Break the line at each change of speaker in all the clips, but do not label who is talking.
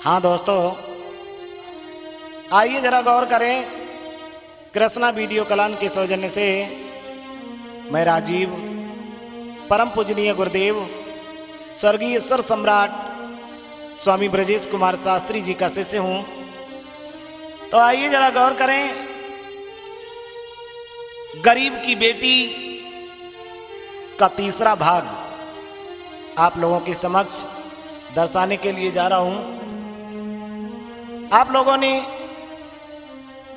हाँ दोस्तों, आइए जरा गौर करें। कृष्णा वीडियो कलान के सौजन्य से मैं राजीव, परम पूजनीय गुरुदेव स्वर्गीय ईश्वर सम्राट स्वामी ब्रजेश कुमार शास्त्री जी का शिष्य हूं। तो आइए जरा गौर करें। गरीब की बेटी का तीसरा भाग आप लोगों के समक्ष दर्शाने के लिए जा रहा हूं। आप लोगों ने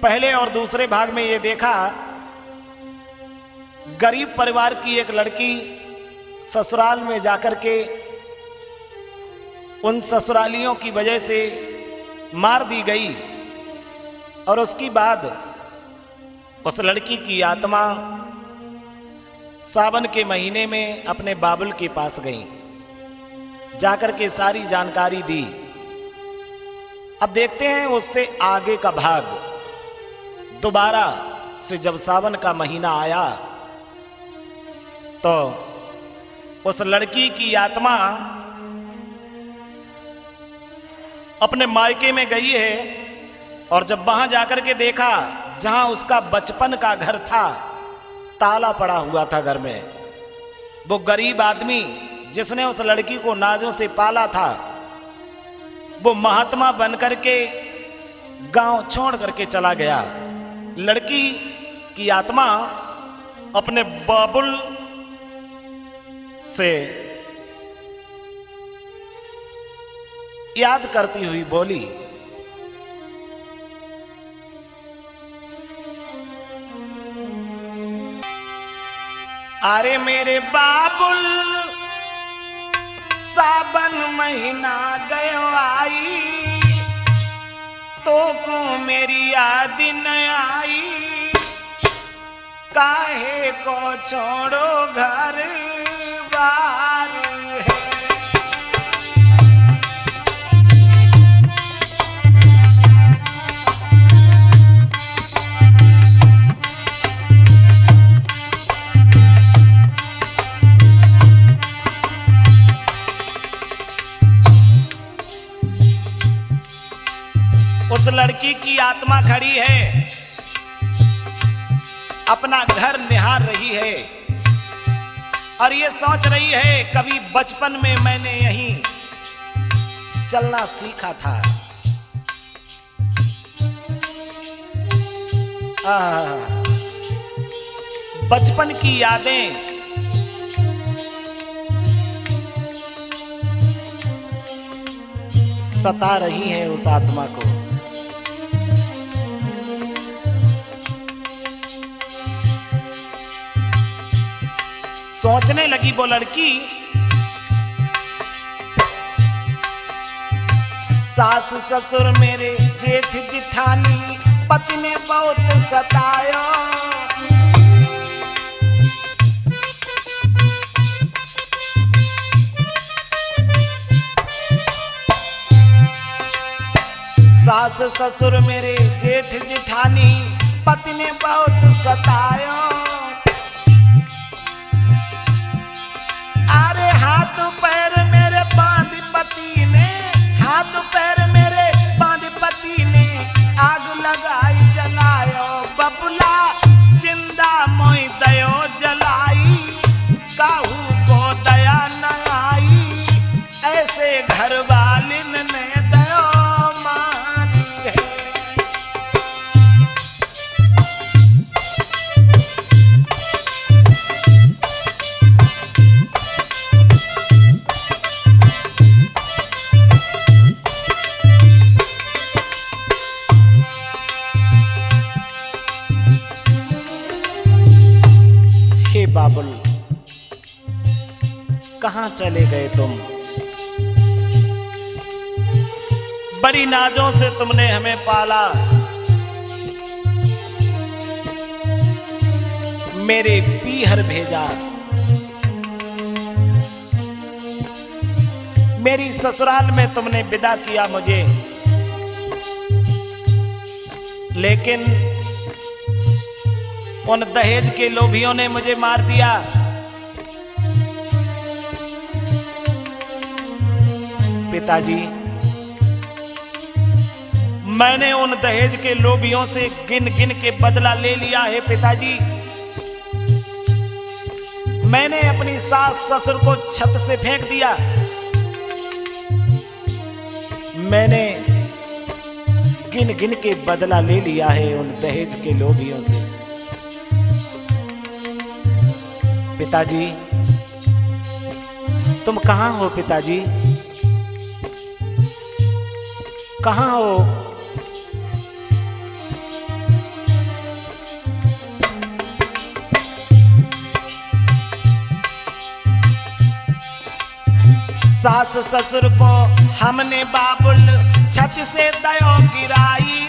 पहले और दूसरे भाग में ये देखा, गरीब परिवार की एक लड़की ससुराल में जाकर के उन ससुरालियों की वजह से मार दी गई और उसके बाद उस लड़की की आत्मा सावन के महीने में अपने बाबुल के पास गई, जाकर के सारी जानकारी दी। अब देखते हैं उससे आगे का भाग। दोबारा से जब सावन का महीना आया तो उस लड़की की आत्मा अपने मायके में गई है और जब वहां जाकर के देखा, जहां उसका बचपन का घर था, ताला पड़ा हुआ था घर में। वो गरीब आदमी जिसने उस लड़की को नाजों से पाला था, वो महात्मा बनकर के गांव छोड़ करके चला गया। लड़की की आत्मा अपने बाबुल से याद करती हुई बोली, अरे मेरे बाबुल, सावन महीना गयो आई, तो को मेरी याद न आई, काहे को छोड़ो घर बार है। उस लड़की की आत्मा खड़ी है, अपना घर निहार रही है और ये सोच रही है, कभी बचपन में मैंने यहीं चलना सीखा था। बचपन की यादें सता रही हैं उस आत्मा को। सोचने लगी वो लड़की, सास ससुर मेरे जेठ जिठानी, पति ने बहुत सतायो, सास ससुर मेरे जेठ जिठानी, पति ने बहुत सतायो। अरे हाथ पैर मेरे बांध पति ने, हाथ पैर मेरे बांध पति ने, आग लगाई जलायो, बबुला जिंदा मोई दयो जलाई, काहू को दया न आई, ऐसे घर वालिन ने दयो मारी है। बाबुल, कहां चले गए तुम? बड़ी नाजों से तुमने हमें पाला, मेरे पीहर भेजा, मेरी ससुराल में तुमने विदा किया मुझे, लेकिन उन दहेज के लोभियों ने मुझे मार दिया। पिताजी, मैंने उन दहेज के लोभियों से गिन गिन के बदला ले लिया है पिताजी। मैंने अपनी सास ससुर को छत से फेंक दिया। मैंने गिन गिन के बदला ले लिया है उन दहेज के लोभियों से। पिताजी तुम कहां हो? पिताजी कहां हो? सास ससुर को हमने बाबुल छत से दयो गिराई।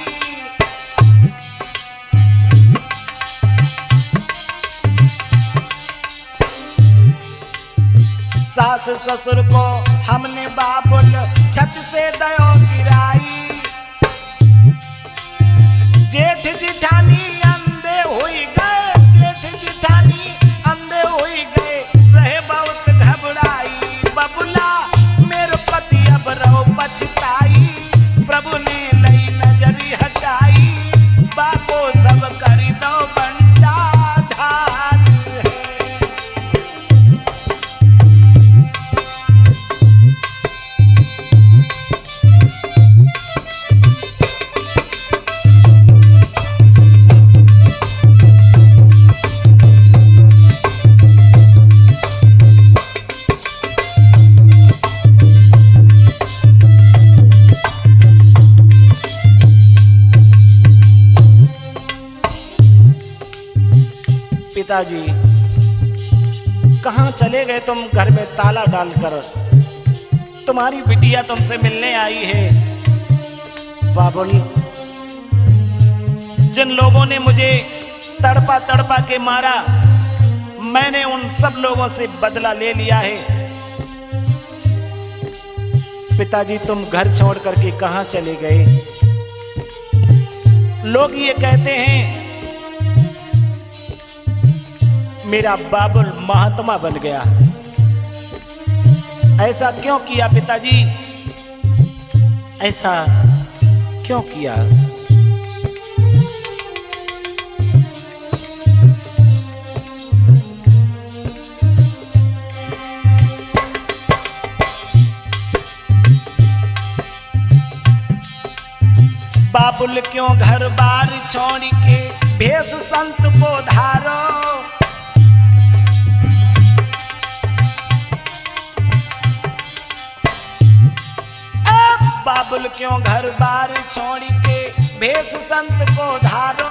सास ससुर को हमने बाबुल छत से दयो गिराई। जेठ जिठानी अंधे हुई गए, जेठ जिठानी अंधे हुई गए, रहे बहुत घबराई। बबुला मेरे पति अब रो पछताई, प्रभु ने लई नजरी हटाई। बाबो सब करी दो बंटा ढाल है। पिताजी कहां चले गए तुम? घर में ताला डालकर तुम्हारी बिटिया तुमसे मिलने आई है। बाबुल जिन लोगों ने मुझे तड़पा तड़पा के मारा, मैंने उन सब लोगों से बदला ले लिया है। पिताजी तुम घर छोड़ करके कहां चले गए? लोग ये कहते हैं मेरा बाबुल महात्मा बन गया। ऐसा क्यों किया पिताजी? ऐसा क्यों किया? बाबुल क्यों घर बार छोड़ के भेष संत को धारो। बाबुल क्यों घर बार छोड़ के भेष संत को धारो।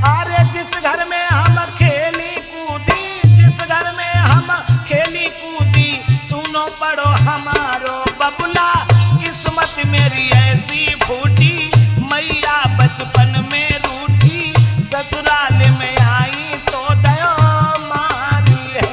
अरे जिस घर में हम खेली कूदी, जिस घर में हम खेली कूदी, सुनो पड़ो हमारो। बबुला किस्मत मेरी ऐसी फूटी, मैया बचपन में रूठी, ससुराल में आई तो दयो मारी है।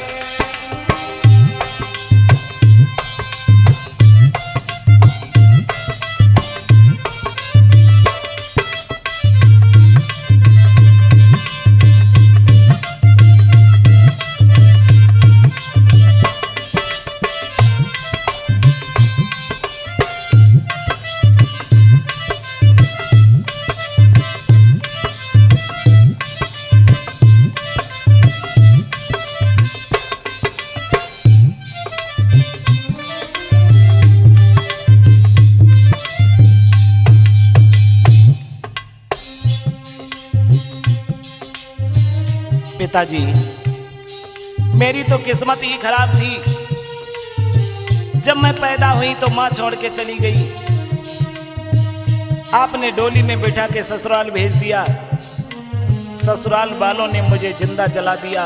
पिताजी मेरी तो किस्मत ही खराब थी। जब मैं पैदा हुई तो माँ छोड़ के चली गई। आपने डोली में बिठा के ससुराल भेज दिया। ससुराल वालों ने मुझे जिंदा जला दिया।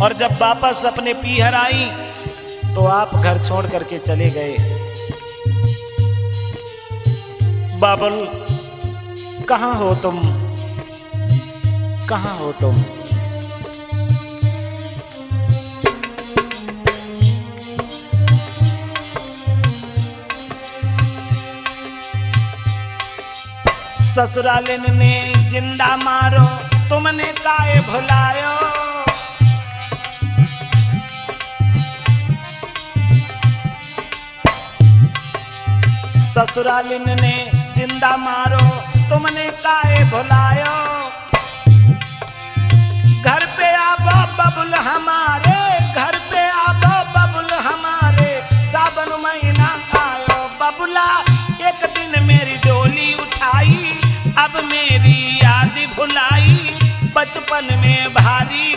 और जब वापस अपने पीहर आई तो आप घर छोड़ करके चले गए। बाबुल कहां हो तुम? कहां हो तुम? ससुरालिन ने जिंदा मारो, तुमने काहे भुलायो। ससुरालिन ने जिंदा मारो तुमने काहे भुलायो। घर पे आबो बबुल हमारे, घर पे आबो बबुल हमारे, सावन महीना आयो बबुला एक दिन मेरी डोली उठाई, अब मेरी याद भुलाई बचपन में भारी